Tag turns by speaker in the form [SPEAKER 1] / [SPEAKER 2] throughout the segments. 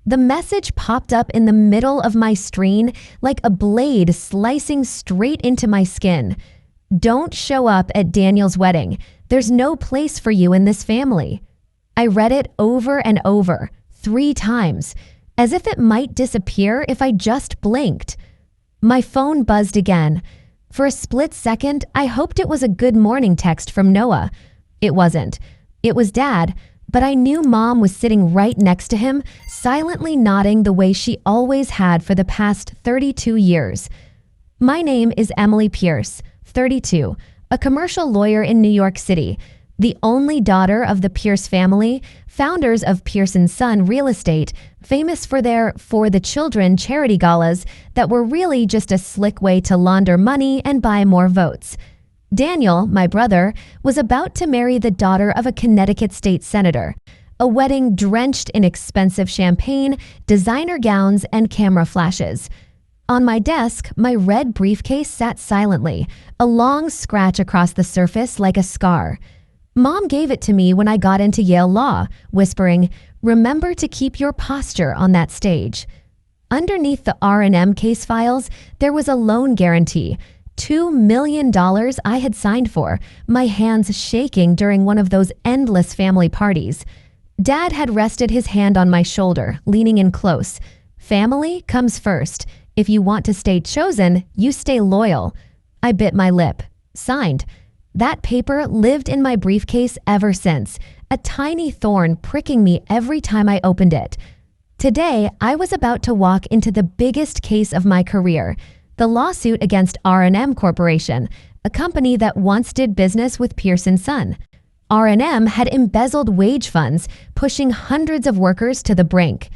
[SPEAKER 1] The message popped up in the middle of my screen like a blade slicing straight into my skin. Don't show up at Daniel's wedding. There's no place for you in this family. I read it over and over, 3 times, as if it might disappear if I just blinked. My phone buzzed again. For a split second, I hoped it was a good morning text from Noah. It wasn't. It was Dad, but I knew Mom was sitting right next to him, silently nodding the way she always had for the past 32 years. My name is Emily Pierce, 32, a commercial lawyer in New York City, the only daughter of the Pierce family, founders of Pierce & Son Real Estate, famous for their For the Children charity galas that were really just a slick way to launder money and buy more votes. Daniel, my brother, was about to marry the daughter of a Connecticut state senator, a wedding drenched in expensive champagne, designer gowns, and camera flashes. On my desk, my red briefcase sat silently, a long scratch across the surface like a scar. Mom gave it to me when I got into Yale Law, whispering, "Remember to keep your posture on that stage." Underneath the R&M case files, there was a loan guarantee, $2 million I had signed for, my hands shaking during one of those endless family parties. Dad had rested his hand on my shoulder, leaning in close. Family comes first. If you want to stay chosen, you stay loyal. I bit my lip. Signed. That paper lived in my briefcase ever since, a tiny thorn pricking me every time I opened it. Today, I was about to walk into the biggest case of my career, the lawsuit against R&M Corporation, a company that once did business with Pierce & Son. R&M had embezzled wage funds, pushing hundreds of workers to the brink.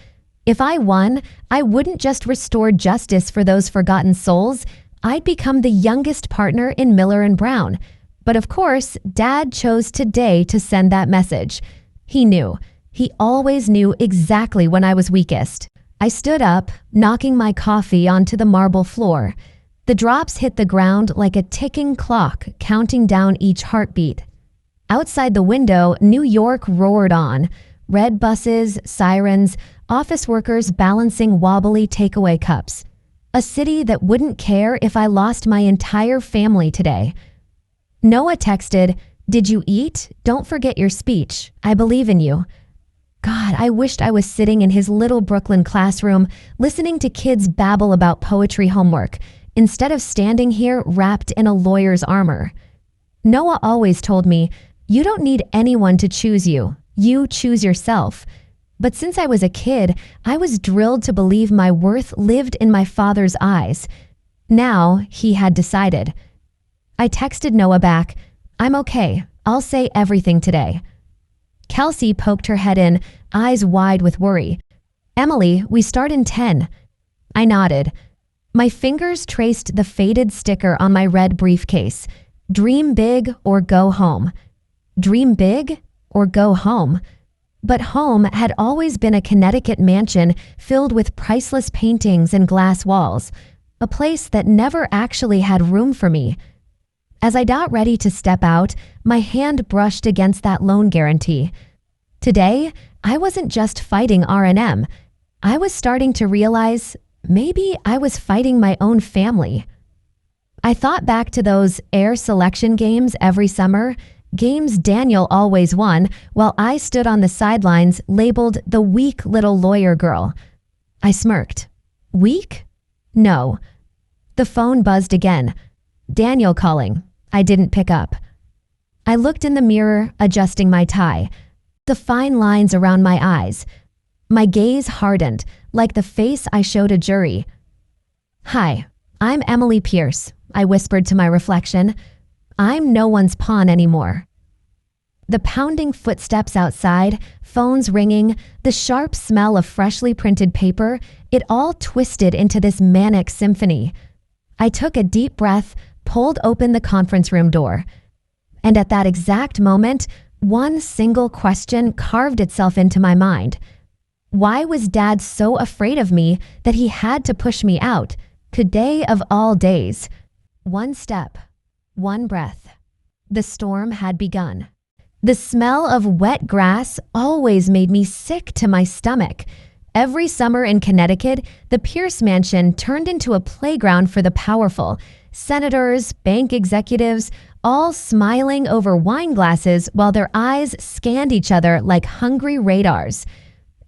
[SPEAKER 1] If I won, I wouldn't just restore justice for those forgotten souls, I'd become the youngest partner in Miller & Brown. But of course, Dad chose today to send that message. He knew. He always knew exactly when I was weakest. I stood up, knocking my coffee onto the marble floor. The drops hit the ground like a ticking clock, counting down each heartbeat. Outside the window, New York roared on. Red buses, sirens, office workers balancing wobbly takeaway cups. A city that wouldn't care if I lost my entire family today. Noah texted, "Did you eat? Don't forget your speech. I believe in you." God, I wished I was sitting in his little Brooklyn classroom, listening to kids babble about poetry homework, instead of standing here wrapped in a lawyer's armor. Noah always told me, "You don't need anyone to choose you. You choose yourself." But since I was a kid, I was drilled to believe my worth lived in my father's eyes. Now, he had decided. I texted Noah back, "I'm okay. I'll say everything today." Kelsey poked her head in, eyes wide with worry. "Emily, we start in 10. I nodded. My fingers traced the faded sticker on my red briefcase. Dream big or go home. Dream big or go home. But home had always been a Connecticut mansion filled with priceless paintings and glass walls, a place that never actually had room for me. As I got ready to step out, my hand brushed against that loan guarantee. Today, I wasn't just fighting R&M. I was starting to realize maybe I was fighting my own family. I thought back to those air selection games every summer, games Daniel always won, while I stood on the sidelines labeled the weak little lawyer girl. I smirked. Weak? No. The phone buzzed again. Daniel calling. I didn't pick up. I looked in the mirror, adjusting my tie. The fine lines around my eyes. My gaze hardened, like the face I showed a jury. "Hi, I'm Emily Pierce," I whispered to my reflection. "I'm no one's pawn anymore." The pounding footsteps outside, phones ringing, the sharp smell of freshly printed paper, it all twisted into this manic symphony. I took a deep breath, pulled open the conference room door. And at that exact moment, one single question carved itself into my mind. Why was Dad so afraid of me that he had to push me out, today of all days? One step, one breath. The storm had begun. The smell of wet grass always made me sick to my stomach. Every summer in Connecticut, the Pierce Mansion turned into a playground for the powerful. Senators, bank executives, all smiling over wine glasses while their eyes scanned each other like hungry radars.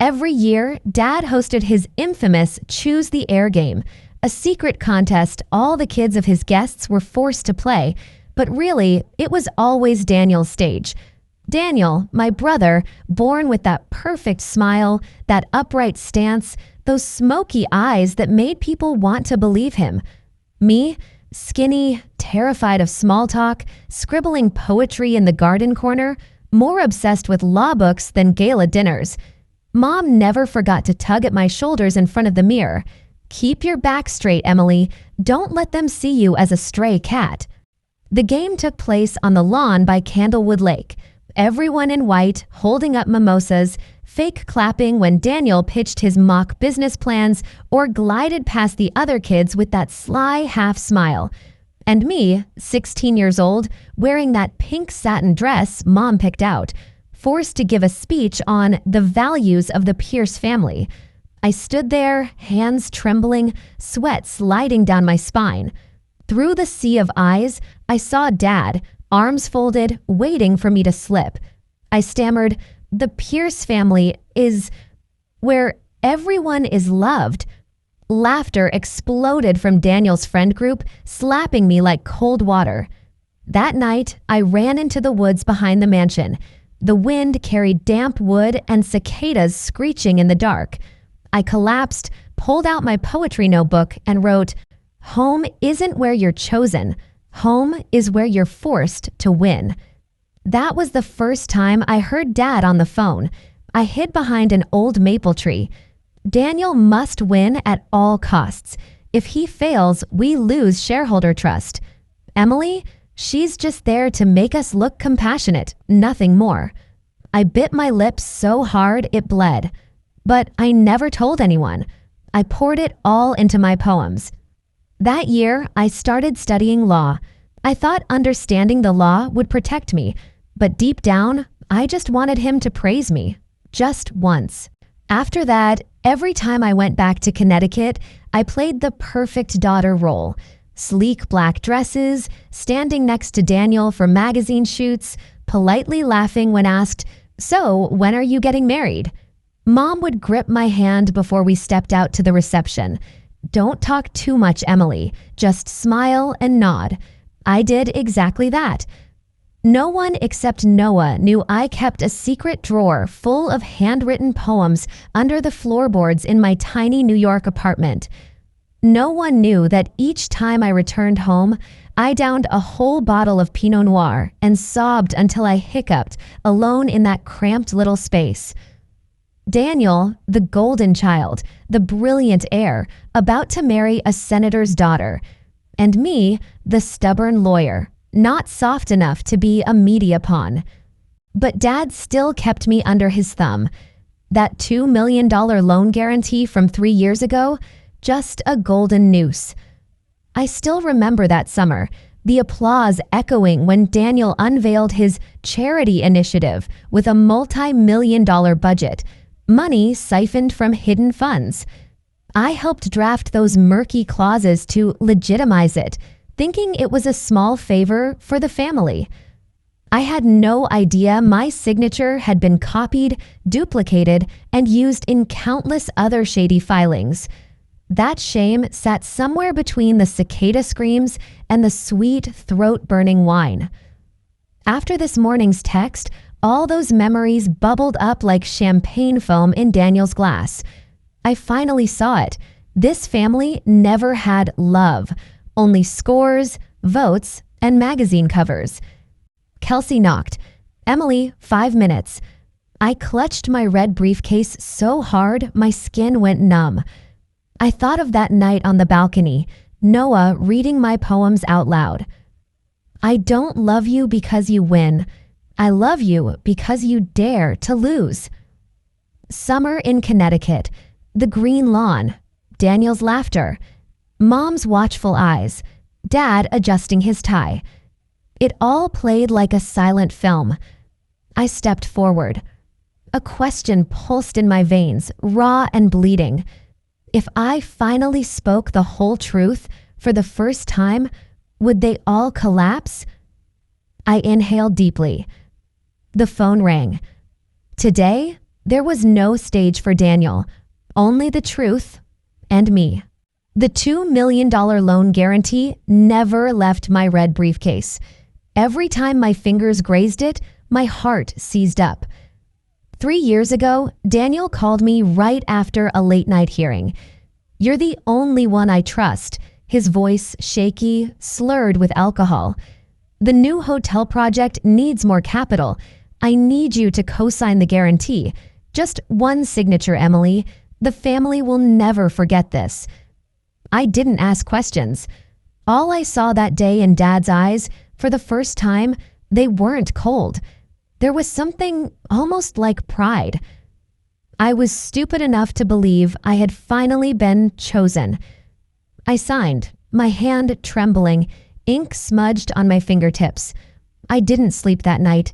[SPEAKER 1] Every year, Dad hosted his infamous Choose the Air game, a secret contest all the kids of his guests were forced to play, but really, it was always Daniel's stage. Daniel, my brother, born with that perfect smile, that upright stance, those smoky eyes that made people want to believe him. Me, skinny, terrified of small talk, scribbling poetry in the garden corner, more obsessed with law books than gala dinners. Mom never forgot to tug at my shoulders in front of the mirror. Keep your back straight, Emily. Don't let them see you as a stray cat. The game took place on the lawn by Candlewood Lake. Everyone in white, holding up mimosas, fake clapping when Daniel pitched his mock business plans or glided past the other kids with that sly half smile. And me, 16 years old, wearing that pink satin dress Mom picked out, forced to give a speech on the values of the Pierce family. I stood there, hands trembling, sweat sliding down my spine. Through the sea of eyes, I saw Dad, arms folded, waiting for me to slip. I stammered, "The Pierce family is where everyone is loved." Laughter exploded from Daniel's friend group, slapping me like cold water. That night, I ran into the woods behind the mansion. The wind carried damp wood and cicadas screeching in the dark. I collapsed, pulled out my poetry notebook, and wrote, "Home isn't where you're chosen. Home is where you're forced to win." That was the first time I heard Dad on the phone. I hid behind an old maple tree. Daniel must win at all costs. If he fails, we lose shareholder trust. Emily, she's just there to make us look compassionate, nothing more. I bit my lips so hard it bled. But I never told anyone. I poured it all into my poems. That year, I started studying law. I thought understanding the law would protect me, but deep down, I just wanted him to praise me. Just once. After that, every time I went back to Connecticut, I played the perfect daughter role. Sleek black dresses, standing next to Daniel for magazine shoots, politely laughing when asked, "So, when are you getting married?" Mom would grip my hand before we stepped out to the reception. "Don't talk too much, Emily. Just smile and nod." I did exactly that. No one except Noah knew I kept a secret drawer full of handwritten poems under the floorboards in my tiny New York apartment. No one knew that each time I returned home, I downed a whole bottle of Pinot Noir and sobbed until I hiccuped, alone in that cramped little space. Daniel, the golden child, the brilliant heir, about to marry a senator's daughter. And me, the stubborn lawyer, not soft enough to be a media pawn. But Dad still kept me under his thumb. That $2 million loan guarantee from 3 years ago, just a golden noose. I still remember that summer, the applause echoing when Daniel unveiled his charity initiative with a multi-million-dollar budget, money siphoned from hidden funds. I helped draft those murky clauses to legitimize it, thinking it was a small favor for the family. I had no idea my signature had been copied, duplicated, and used in countless other shady filings. That shame sat somewhere between the cicada screams and the sweet, throat-burning wine. After this morning's text, all those memories bubbled up like champagne foam in Daniel's glass. I finally saw it. This family never had love, only scores, votes, and magazine covers. Kelsey knocked. "Emily, 5 minutes." I clutched my red briefcase so hard my skin went numb. I thought of that night on the balcony, Noah reading my poems out loud. "I don't love you because you win. I love you because you dare to lose." Summer in Connecticut, the green lawn, Daniel's laughter, Mom's watchful eyes, Dad adjusting his tie. It all played like a silent film. I stepped forward. A question pulsed in my veins, raw and bleeding. If I finally spoke the whole truth for the first time, would they all collapse? I inhaled deeply. The phone rang. Today, there was no stage for Daniel, only the truth and me. The $2 million loan guarantee never left my red briefcase. Every time my fingers grazed it, my heart seized up. 3 years ago, Daniel called me right after a late-night hearing. "You're the only one I trust," his voice shaky, slurred with alcohol. "The new hotel project needs more capital. I need you to co-sign the guarantee. Just one signature, Emily. The family will never forget this." I didn't ask questions. All I saw that day in Dad's eyes, for the first time, they weren't cold. There was something almost like pride. I was stupid enough to believe I had finally been chosen. I signed, my hand trembling, ink smudged on my fingertips. I didn't sleep that night.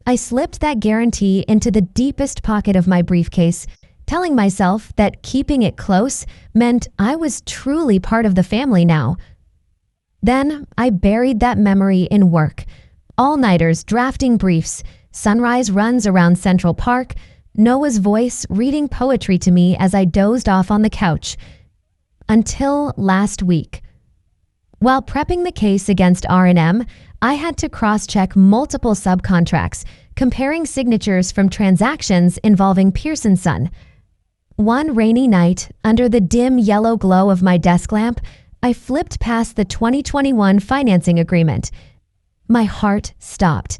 [SPEAKER 1] I slipped that guarantee into the deepest pocket of my briefcase, telling myself that keeping it close meant I was truly part of the family now. Then I buried that memory in work. All-nighters drafting briefs, sunrise runs around Central Park, Noah's voice reading poetry to me as I dozed off on the couch. Until last week. While prepping the case against R&M, I had to cross-check multiple subcontracts, comparing signatures from transactions involving Pearson's son. One rainy night, under the dim yellow glow of my desk lamp, I flipped past the 2021 financing agreement. My heart stopped.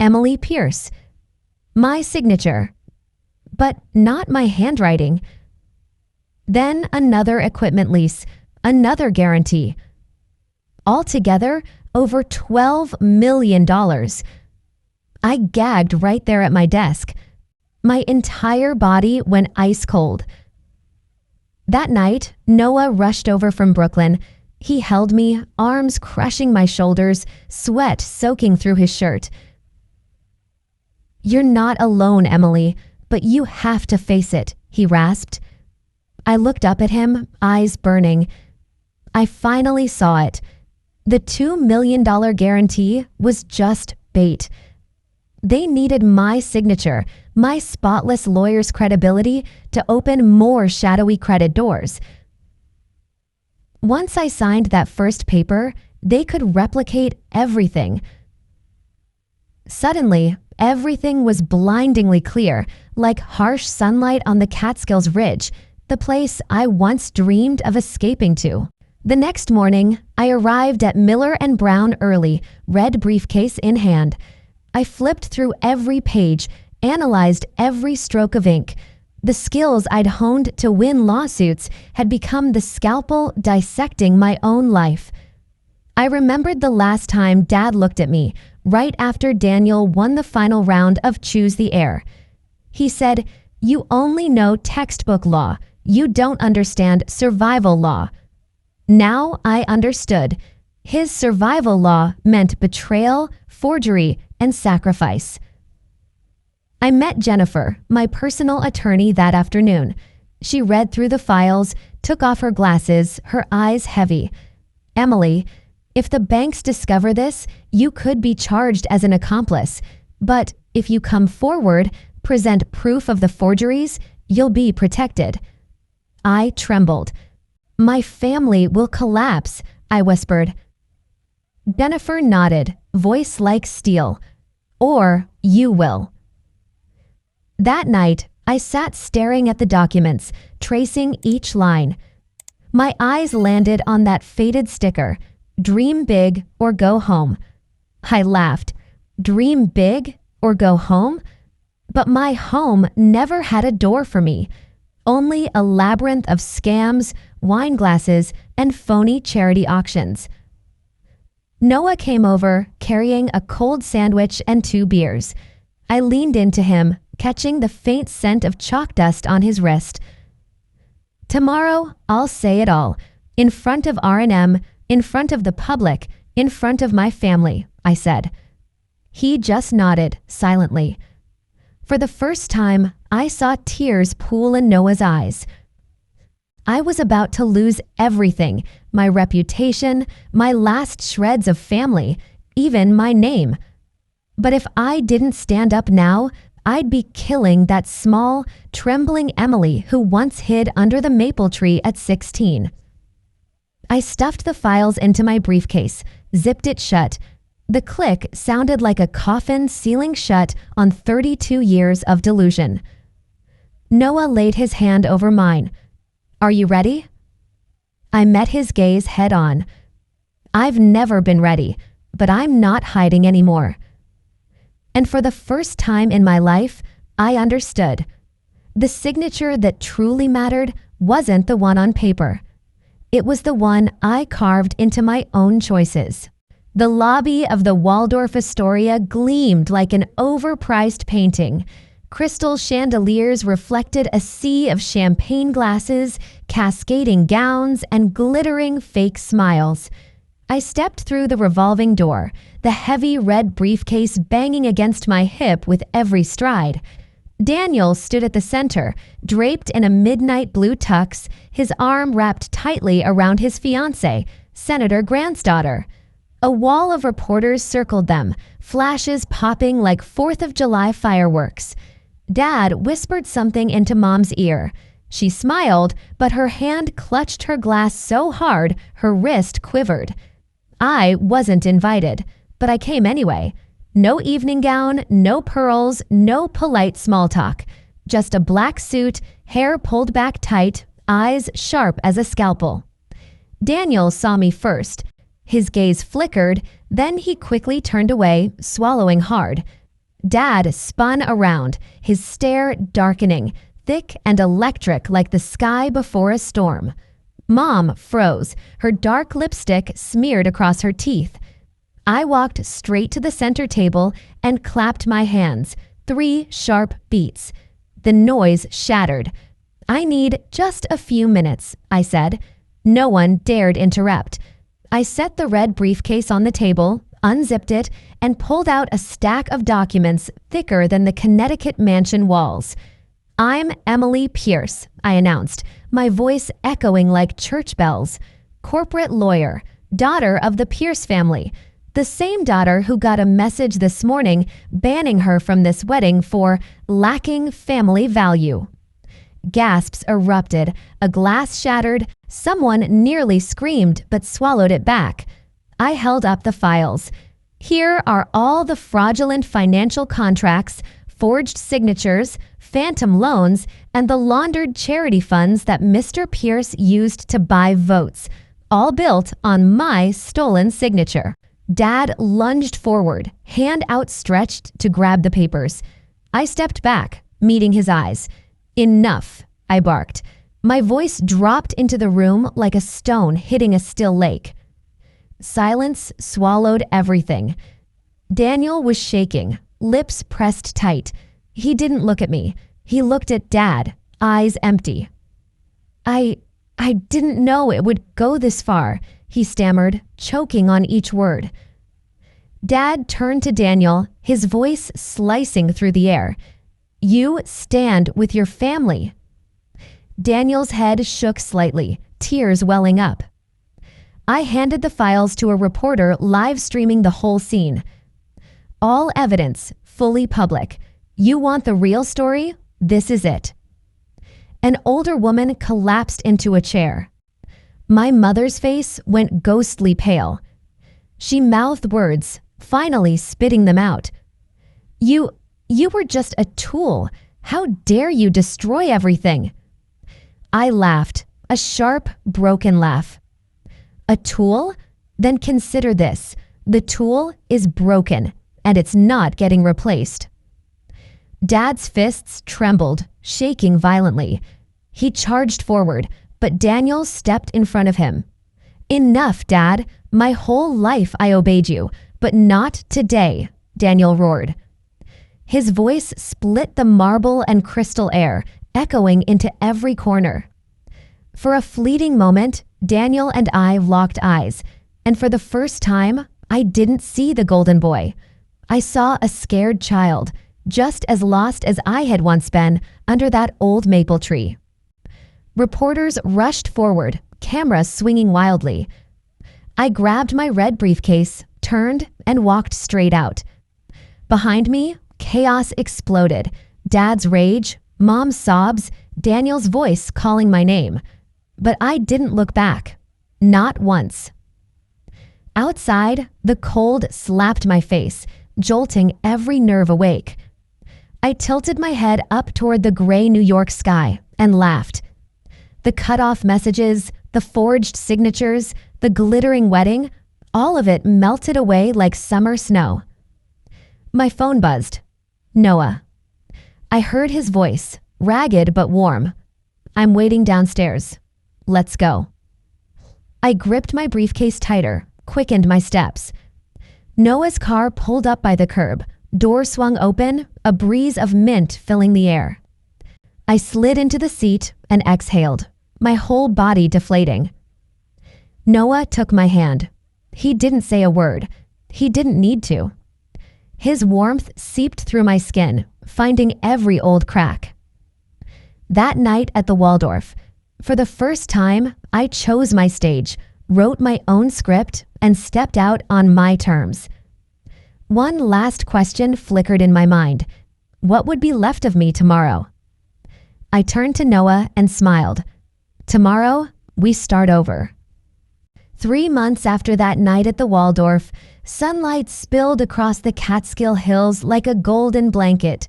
[SPEAKER 1] Emily Pierce. My signature. But not my handwriting. Then another equipment lease, another guarantee. Altogether, over $12 million. I gagged right there at my desk. My entire body went ice cold. That night, Noah rushed over from Brooklyn. He held me, arms crushing my shoulders, sweat soaking through his shirt. "You're not alone, Emily, but you have to face it," he rasped. I looked up at him, eyes burning. I finally saw it. The $2 million guarantee was just bait. They needed my signature, my spotless lawyer's credibility, to open more shadowy credit doors. Once I signed that first paper, they could replicate everything. Suddenly, everything was blindingly clear, like harsh sunlight on the Catskills Ridge, the place I once dreamed of escaping to. The next morning, I arrived at Miller & Brown early, red briefcase in hand. I flipped through every page, analyzed every stroke of ink. The skills I'd honed to win lawsuits had become the scalpel dissecting my own life. I remembered the last time Dad looked at me, right after Daniel won the final round of Choose the Heir. He said, "You only know textbook law. You don't understand survival law." Now I understood. His survival law meant betrayal, forgery, and sacrifice. I met Jennifer, my personal attorney, that afternoon. She read through the files, took off her glasses, her eyes heavy. "Emily, if the banks discover this, you could be charged as an accomplice. But if you come forward, present proof of the forgeries, you'll be protected." I trembled. "My family will collapse," I whispered. Jennifer nodded, voice like steel. "Or you will." That night, I sat staring at the documents, tracing each line. My eyes landed on that faded sticker, "Dream big or go home." I laughed. Dream big or go home? But my home never had a door for me. Only a labyrinth of scams, wine glasses, and phony charity auctions. Noah came over, carrying a cold sandwich and 2 beers. I leaned into him, catching the faint scent of chalk dust on his wrist. "Tomorrow, I'll say it all. In front of R&M, in front of the public, in front of my family," I said. He just nodded, silently. For the first time, I saw tears pool in Noah's eyes. I was about to lose everything, my reputation, my last shreds of family, even my name. But if I didn't stand up now, I'd be killing that small, trembling Emily who once hid under the maple tree at 16. I stuffed the files into my briefcase, zipped it shut. The click sounded like a coffin sealing shut on 32 years of delusion. Noah laid his hand over mine. "Are you ready?" I met his gaze head on. I've never been ready, but I'm not hiding anymore. And for the first time in my life, I understood. The signature that truly mattered wasn't the one on paper. It was the one I carved into my own choices. The lobby of the Waldorf Astoria gleamed like an overpriced painting. Crystal chandeliers reflected a sea of champagne glasses, cascading gowns, and glittering fake smiles. I stepped through the revolving door, the heavy red briefcase banging against my hip with every stride. Daniel stood at the center, draped in a midnight blue tux, his arm wrapped tightly around his fiancée, Senator Grant's daughter. A wall of reporters circled them, flashes popping like 4th of July fireworks. Dad whispered something into Mom's ear. She smiled, but her hand clutched her glass so hard her wrist quivered. I wasn't invited, but I came anyway. No evening gown, no pearls, no polite small talk. Just a black suit, hair pulled back tight, eyes sharp as a scalpel. Daniel saw me first. His gaze flickered, then he quickly turned away, swallowing hard. Dad spun around, his stare darkening, thick and electric like the sky before a storm. Mom froze, her dark lipstick smeared across her teeth. I walked straight to the center table and clapped my hands, 3 sharp beats. The noise shattered. "I need just a few minutes," I said. No one dared interrupt. I set the red briefcase on the table, unzipped it, and pulled out a stack of documents thicker than the Connecticut mansion walls. "I'm Emily Pierce," I announced, my voice echoing like church bells. "Corporate lawyer, daughter of the Pierce family, the same daughter who got a message this morning banning her from this wedding for lacking family value." Gasps erupted, a glass shattered, someone nearly screamed but swallowed it back. I held up the files. "Here are all the fraudulent financial contracts, forged signatures, phantom loans, and the laundered charity funds that Mr. Pierce used to buy votes, all built on my stolen signature." Dad lunged forward, hand outstretched to grab the papers. I stepped back, meeting his eyes. "Enough," I barked. My voice dropped into the room like a stone hitting a still lake. Silence swallowed everything. Daniel was shaking, lips pressed tight. He didn't look at me. He looked at Dad, eyes empty. I didn't know it would go this far," he stammered, choking on each word. Dad turned to Daniel, his voice slicing through the air. "You stand with your family." Daniel's head shook slightly, tears welling up. I handed the files to a reporter live streaming the whole scene. "All evidence, fully public. You want the real story? This is it." An older woman collapsed into a chair. My mother's face went ghostly pale. She mouthed words, finally spitting them out. You were just a tool. How dare you destroy everything?" I laughed, a sharp, broken laugh. "A tool? Then consider this. The tool is broken, and it's not getting replaced." Dad's fists trembled, shaking violently. He charged forward, but Daniel stepped in front of him. "Enough, Dad. My whole life I obeyed you, but not today," Daniel roared. His voice split the marble and crystal air, echoing into every corner. For a fleeting moment, Daniel and I locked eyes, and for the first time, I didn't see the golden boy. I saw a scared child, just as lost as I had once been under that old maple tree. Reporters rushed forward, cameras swinging wildly. I grabbed my red briefcase, turned, and walked straight out. Behind me, chaos exploded. Dad's rage, Mom's sobs, Daniel's voice calling my name. But I didn't look back. Not once. Outside, the cold slapped my face, jolting every nerve awake. I tilted my head up toward the gray New York sky and laughed. The cut-off messages, the forged signatures, the glittering wedding, all of it melted away like summer snow. My phone buzzed. Noah. I heard his voice, ragged but warm. I'm waiting downstairs. Let's go. I gripped my briefcase tighter, quickened my steps. Noah's car pulled up by the curb, door swung open, a breeze of mint filling the air. I slid into the seat and exhaled, my whole body deflating. Noah took my hand. He didn't say a word. He didn't need to. His warmth seeped through my skin, finding every old crack. That night at the Waldorf, for the first time, I chose my stage, wrote my own script, and stepped out on my terms. One last question flickered in my mind. What would be left of me tomorrow? I turned to Noah and smiled. Tomorrow, we start over. 3 months after that night at the Waldorf, sunlight spilled across the Catskill Hills like a golden blanket.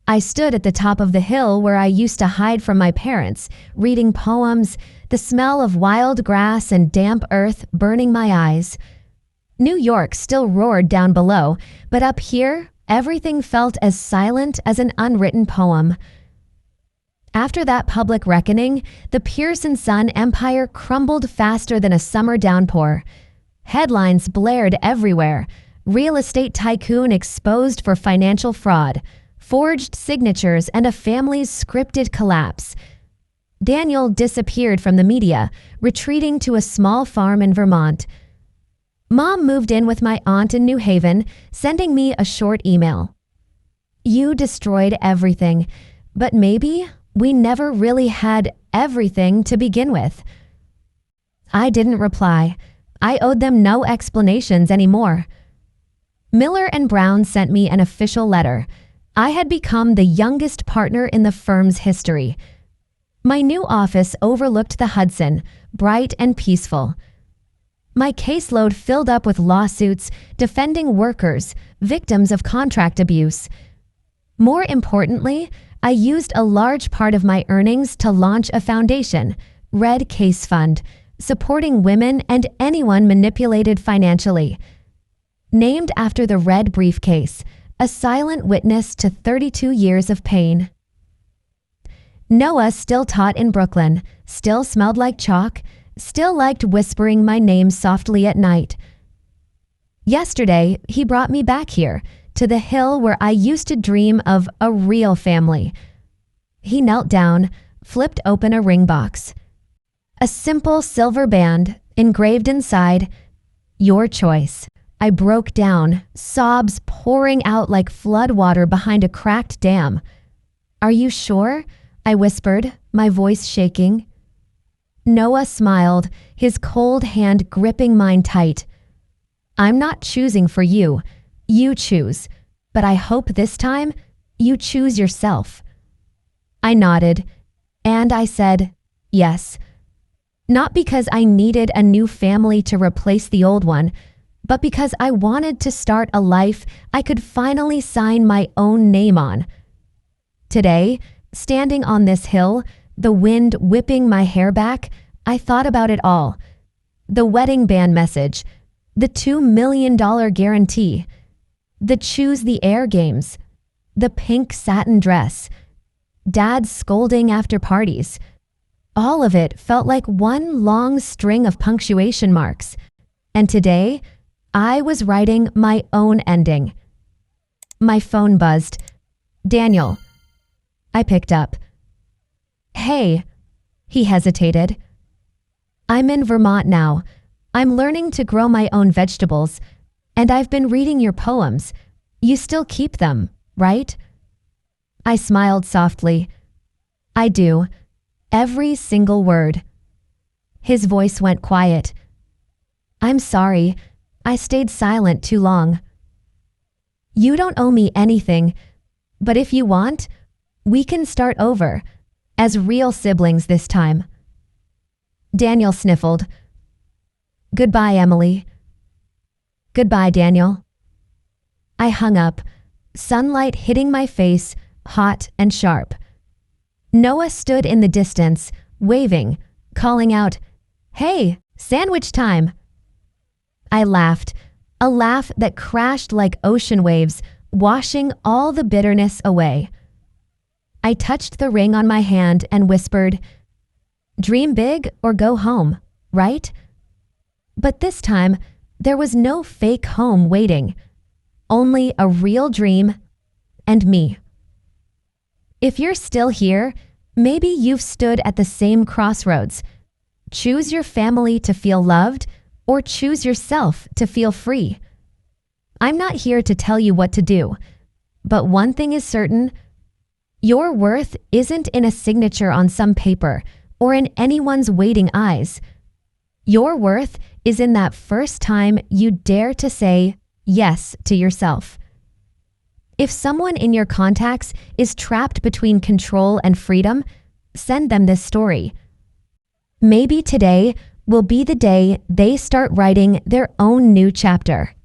[SPEAKER 1] I stood at the top of the hill where I used to hide from my parents, reading poems, the smell of wild grass and damp earth burning my eyes. New York still roared down below, but up here, everything felt as silent as an unwritten poem. After that public reckoning, the Pearson Sun empire crumbled faster than a summer downpour. Headlines blared everywhere. Real estate tycoon exposed for financial fraud. Forged signatures and a family's scripted collapse. Daniel disappeared from the media, retreating to a small farm in Vermont. Mom moved in with my aunt in New Haven, sending me a short email. You destroyed everything, but maybe we never really had everything to begin with. I didn't reply. I owed them no explanations anymore. Miller and Brown sent me an official letter. I had become the youngest partner in the firm's history. My new office overlooked the Hudson, bright and peaceful. My caseload filled up with lawsuits defending workers, victims of contract abuse. More importantly, I used a large part of my earnings to launch a foundation, Red Case Fund, supporting women and anyone manipulated financially. Named after the red briefcase, a silent witness to 32 years of pain. Noah still taught in Brooklyn, still smelled like chalk, still liked whispering my name softly at night. Yesterday, he brought me back here, to the hill where I used to dream of a real family. He knelt down, flipped open a ring box. A simple silver band, engraved inside, your choice. I broke down, sobs pouring out like floodwater behind a cracked dam. Are you sure? I whispered, my voice shaking. Noah smiled, his cold hand gripping mine tight. I'm not choosing for you. You choose. But I hope this time you choose yourself. I nodded, and I said, yes. Not because I needed a new family to replace the old one, but because I wanted to start a life I could finally sign my own name on. Today, standing on this hill, the wind whipping my hair back, I thought about it all. The wedding band message, the $2 million guarantee, the choose the air games, the pink satin dress, Dad's scolding after parties. All of it felt like one long string of punctuation marks. And today, I was writing my own ending. My phone buzzed. Daniel. I picked up. Hey. He hesitated. I'm in Vermont now. I'm learning to grow my own vegetables. And I've been reading your poems. You still keep them, right? I smiled softly. I do. Every single word. His voice went quiet. I'm sorry. I stayed silent too long. You don't owe me anything, but if you want, we can start over, as real siblings this time. Daniel sniffled. Goodbye, Emily. Goodbye, Daniel. I hung up, sunlight hitting my face, hot and sharp. Noah stood in the distance, waving, calling out, Hey, sandwich time! I laughed, a laugh that crashed like ocean waves, washing all the bitterness away. I touched the ring on my hand and whispered, Dream big or go home, right? But this time, there was no fake home waiting, only a real dream and me. If you're still here, maybe you've stood at the same crossroads. Choose your family to feel loved or choose yourself to feel free. I'm not here to tell you what to do, but one thing is certain, your worth isn't in a signature on some paper or in anyone's waiting eyes. Your worth is in that first time you dare to say yes to yourself. If someone in your contacts is trapped between control and freedom, send them this story. Maybe today will be the day they start writing their own new chapter.